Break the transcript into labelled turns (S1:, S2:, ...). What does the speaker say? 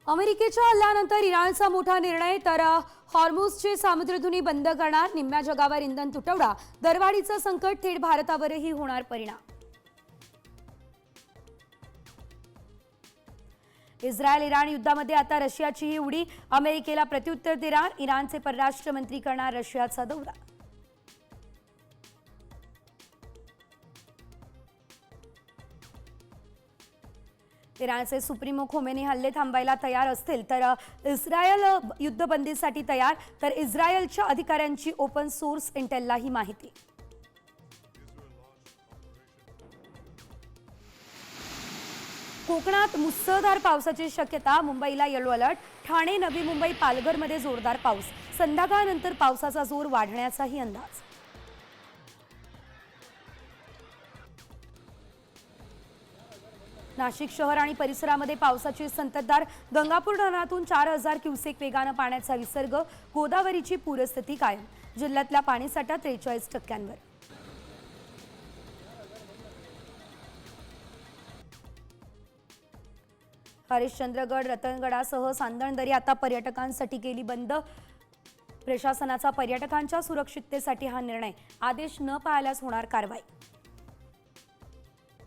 S1: अमेरिकेच्या हल्ल्यानंतर इराणचा मोठा निर्णय तर हॉर्मुझचे सामुद्रधुनी बंद करणार, निम्म्या जगावर इंधन तुटवडा, दरवाढीचं संकट, थेट भारतावरही होणार परिणाम। इस्रायल इराण युद्धामध्ये आता रशियाचीही उडी, अमेरिकेला प्रत्युत्तर देणार, इराणचे परराष्ट्र मंत्री करणार रशियाचा दौरा। इराणचे सुप्रीमो खोमेनी हल्ले थांबायला तयार असतील तर इस्रायल युद्धबंदीसाठी तयार, तर इस्रायलच्या अधिकाऱ्यांची ओपन सोर्स इंटेलला ही माहिती। कोकणात मुसळधार पावसाची शक्यता, मुंबईला येलो अलर्ट, ठाणे, नवी मुंबई, पालघरमध्ये जोरदार पाऊस, संध्याकाळनंतर पावसाचा जोर वाढण्याचाही अंदाज। नाशिक शहर आणि परिसरामध्ये पावसाची संततधार, गंगापूर धरणातून 4000 क्युसेक वेगाने पाण्याचा विसर्ग, गोदावरीची पूरस्थिती कायम, जिल्ह्यातला पाणीसाठा 43%वर। हरिश्चंद्रगड, रतनगडासह सांदणदरी आता पर्यटकांसाठी केली बंद, प्रशासनाचा पर्यटकांच्या सुरक्षिततेसाठी हा निर्णय, आदेश न पाळल्यास होणार कारवाई।